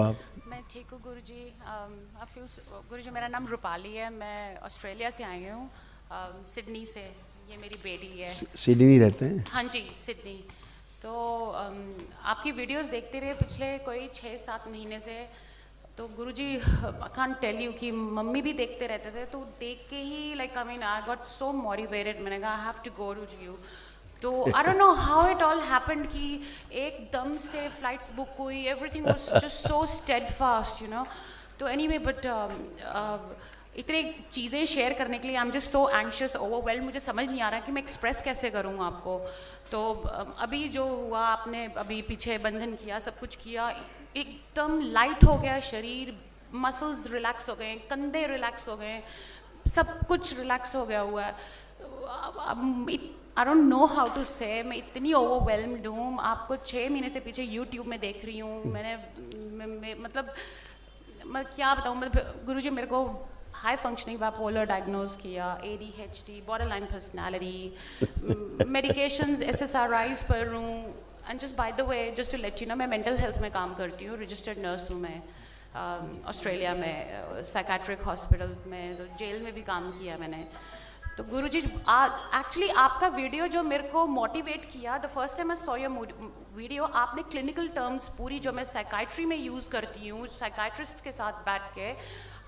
आप? मैं ठीक हूँ गुरुजी। गुरुजी मेरा नाम रूपाली है, मैं ऑस्ट्रेलिया से आई हूँ, सिडनी से। ये मेरी बेटी है। सिडनी रहते हैं? हाँ जी, सिडनी। तो आपकी वीडियोस देखते रहे पिछले कोई 6-7 महीने से। तो गुरुजी आई कांट टेल यू कि मम्मी भी देखते रहते थे, तो देख के ही like I mean I got so motivated. मैंने कहा I have to go to you. तो I don't know how it all happened कि एकदम से फ्लाइट्स बुक हुई, everything was just so steadfast, you know. तो एनीवे बट इतने चीज़ें शेयर करने के लिए I am just so anxious, overwhelmed. मुझे समझ नहीं आ रहा कि मैं एक्सप्रेस कैसे करूँ आपको। तो अभी जो हुआ, आपने अभी पीछे बंधन किया, सब कुछ किया, एकदम लाइट हो गया शरीर, मसल्स रिलैक्स हो गए, कंधे रिलैक्स हो गए, सब कुछ रिलैक्स हो गया हुआ है। I don't know how to say, मैं इतनी ओवरवेलम्ड हूँ। आपको 6 महीने से पीछे यूट्यूब में देख रही हूँ मैंने। मतलब मैं क्या बताऊँ, मतलब गुरुजी मेरे को हाई फंक्शनिंग बाइपोलर डायग्नोज किया, ADHD, borderline personality, medications SSRIs पर हूँ। And just by the way, just to let you know, मैं मेंटल हेल्थ में काम करती हूँ, रजिस्टर्ड नर्स हूँ मैं ऑस्ट्रेलिया में, साइकेट्रिक हॉस्पिटल्स में, तो जेल में भी काम किया मैंने। तो गुरुजी आज एक्चुअली आपका वीडियो जो मेरे को मोटिवेट किया, the first time I saw your video, आपने क्लिनिकल टर्म्स पूरी जो मैं साइकाइट्री में यूज़ करती हूँ, साइकाइट्रिस्ट के साथ बैठ के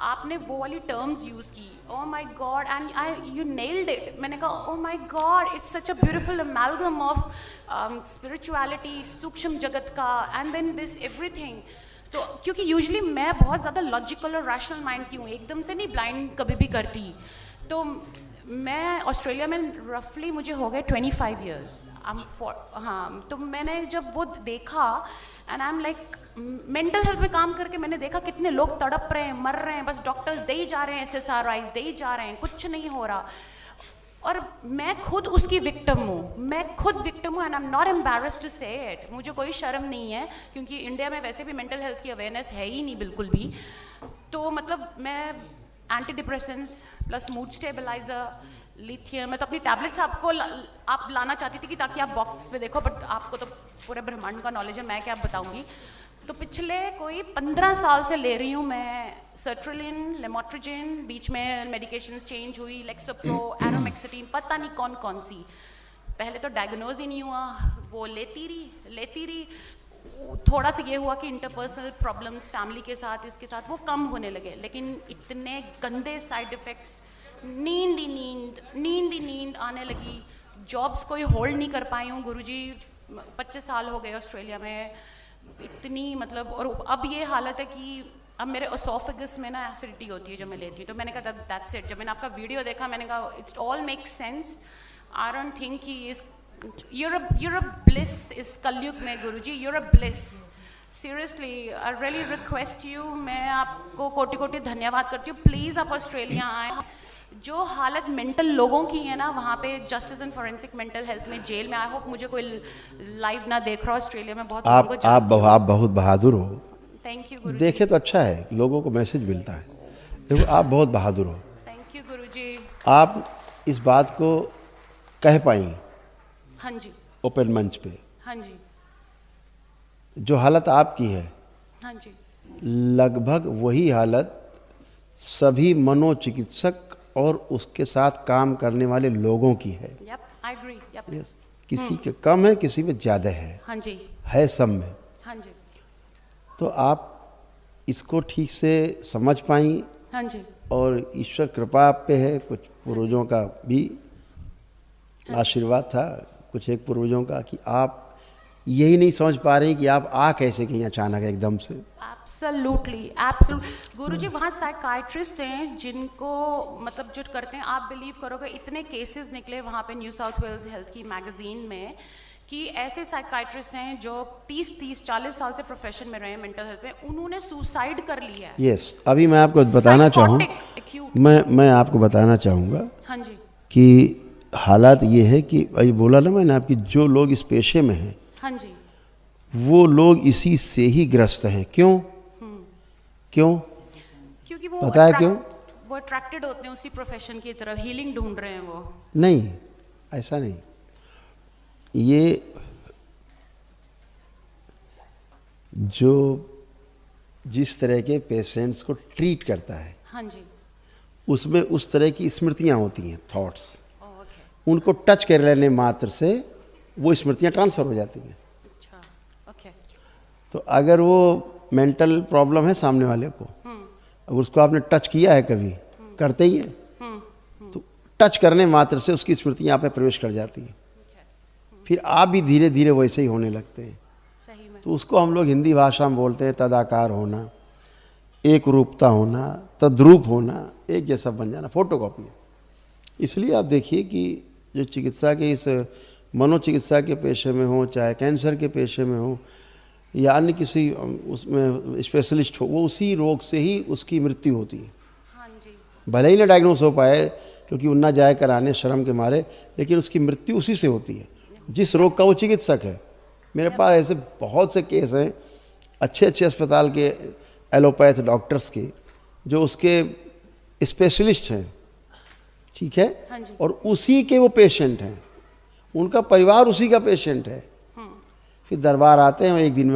आपने वो वाली टर्म्स यूज़ की। Oh my God, and you nailed it. मैंने कहा oh my God, it's such a beautiful amalgam of spirituality, सूक्ष्म जगत का, एंड देन दिस एवरीथिंग। तो क्योंकि यूजुअली मैं बहुत ज़्यादा लॉजिकल और रैशनल माइंड की हूँ, एकदम से नहीं ब्लाइंड कभी भी करती। तो मैं ऑस्ट्रेलिया में रफली मुझे हो गए 25 ईयर्स। हाँ, तो मैंने जब वो देखा and I am like, mental health में काम करके मैंने देखा कितने लोग तड़प रहे हैं, मर रहे हैं, बस डॉक्टर्स दे ही जा रहे हैं, SSRIs दे ही जा रहे हैं, कुछ नहीं हो रहा। और मैं खुद उसकी विक्टिम हूँ, and I am not embarrassed to say it. मुझे कोई शर्म नहीं है, क्योंकि इंडिया में वैसे भी मेंटल हेल्थ की अवेयरनेस है ही नहीं बिल्कुल भी। तो मतलब मैं antidepressants plus mood stabiliser, lithium, मैं तो अपनी टैबलेट्स आपको आप लाना चाहती थी कि ताकि आप बॉक्स में देखो, बट आपको तो पूरे ब्रह्मांड का नॉलेज है, मैं क्या बताऊंगी। तो पिछले कोई 15 साल से ले रही हूँ मैं सर्ट्रिलिन, लेमोट्रिजिन, बीच में मेडिकेशंस चेंज हुई, लेक्सोप्रो, एरोमेक्सिटीन, पता नहीं कौन कौन सी। पहले तो डायग्नोज ही नहीं हुआ, वो लेती रही। थोड़ा सा ये हुआ कि इंटरपर्सनल प्रॉब्लम्स फैमिली के साथ, इसके साथ, वो कम होने लगे, लेकिन इतने गंदे साइड इफ़ेक्ट्स, नींद ही नींद आने लगी। जॉब्स कोई होल्ड नहीं कर पाई हूँ गुरुजी, 25 साल हो गए ऑस्ट्रेलिया में, इतनी मतलब। और अब ये हालत है कि अब मेरे ओसोफेगस में ना एसिडिटी होती है जो मैं लेती हूँ। तो मैंने कहा दैट्स इट। जब मैंने आपका वीडियो देखा, मैंने कहा it's all make sense. I don't think कि इस you're a bliss इस कलयुग में गुरुजी, you're a bliss, seriously I really request you। मैं आपको कोटि कोटि धन्यवाद करती हूँ। प्लीज़ आप ऑस्ट्रेलिया आए। जो हालत मेंटल लोगों की है ना वहाँ पे, justice and forensic mental health में, जेल में, आई होप मुझे कोई लाइव ना देख रहा ऑस्ट्रेलिया में, बहुत लोगों को आप बहुत बहादुर हो। थैंक यू गुरुजी। देखे तो अच्छा है, लोगों को मैसेज मिलता है। देखो, आप बहुत बहादुर हो। थैंक यू गुरुजी। आप इस बात को कह पाई हाँ जी, ओपन मंच पे। हाँ जी, जो हालत आपकी है, हाँ जी, लगभग वही हालत सभी मनोचिकित्सक और उसके साथ काम करने वाले लोगों की है। Yup, I agree, yup. Yes, किसी के कम है, किसी में ज़्यादा हाँ जी, है सब में। हाँ जी, तो आप इसको ठीक से समझ पाई, हाँ जी, और ईश्वर कृपा आप पे है, कुछ पूर्वजों का भी आशीर्वाद था, कुछ एक पूर्वजों का, कि आप यही नहीं समझ पा रहे कि आप आ कैसे गई अचानक एकदम से। एब्सोल्युटली गुरुजी, वहाँ साइकाइट्रिस्ट हैं जिनको मतलब जो करते हैं, आप बिलीव करोगे इतने केसेस निकले वहाँ पे न्यू साउथ वेल्स हेल्थ की मैगजीन में, कि ऐसे साइकाइट्रिस्ट हैं जो 30-40 साल से प्रोफेशन में रहे हैं मेंटल हेल्थ में, उन्होंने सुसाइड कर लिया है। यस, अभी मैं आपको बताना चाहूँ, मैं आपको बताना चाहूँगा, हाँ जी, कि हालात ये है कि अभी बोला ना मैंने आपकी, जो लोग इस पेशे में हैं, हाँ जी, वो लोग इसी से ही ग्रस्त हैं। क्यों? क्योंकि वो पता है क्यों? वो अट्रैक्टेड होते हैं उसी प्रोफेशन की तरफ, हीलिंग ढूंढ रहे हैं वो। नहीं, ऐसा नहीं। ये जो जिस तरह के पेशेंट्स को ट्रीट करता है हाँ जी। उसमें उस तरह की स्मृतियाँ होती हैं, थॉट्स। ओके। उनको टच कर लेने मात्र से वो स्मृतियाँ ट्रांसफ़र हो जाती हैं। अच्छा। ओके। तो अगर वो मेंटल प्रॉब्लम है सामने वाले को, अगर उसको आपने टच किया है, कभी करते ही हैं, तो टच करने मात्र से उसकी स्मृतियाँ आप में प्रवेश कर जाती हैं। फिर आप भी धीरे धीरे वैसे ही होने लगते हैं। सही में। तो उसको हम लोग हिंदी भाषा में बोलते हैं तदाकार होना, एक रूपता होना, तद्रूप होना, एक जैसा बन जाना, फोटोकॉपी। इसलिए आप देखिए कि जो चिकित्सा के इस मनोचिकित्सा के पेशे में हो, चाहे कैंसर के पेशे में हो, या अन्य किसी उसमें स्पेशलिस्ट हो, वो उसी रोग से ही उसकी मृत्यु होती है। हाँ जी। भले ही ना डायग्नोस हो पाए, क्योंकि वो ना जाए कराने शर्म के मारे, लेकिन उसकी मृत्यु उसी से होती है जिस रोग का वो चिकित्सक है। मेरे पास ऐसे बहुत से केस हैं अच्छे अच्छे अस्पताल के एलोपैथ डॉक्टर्स के, जो उसके स्पेशलिस्ट हैं, ठीक है, हाँ जी। और उसी के वो पेशेंट हैं, उनका परिवार उसी का पेशेंट है। फिर दरबार आते हैं, एक दिन में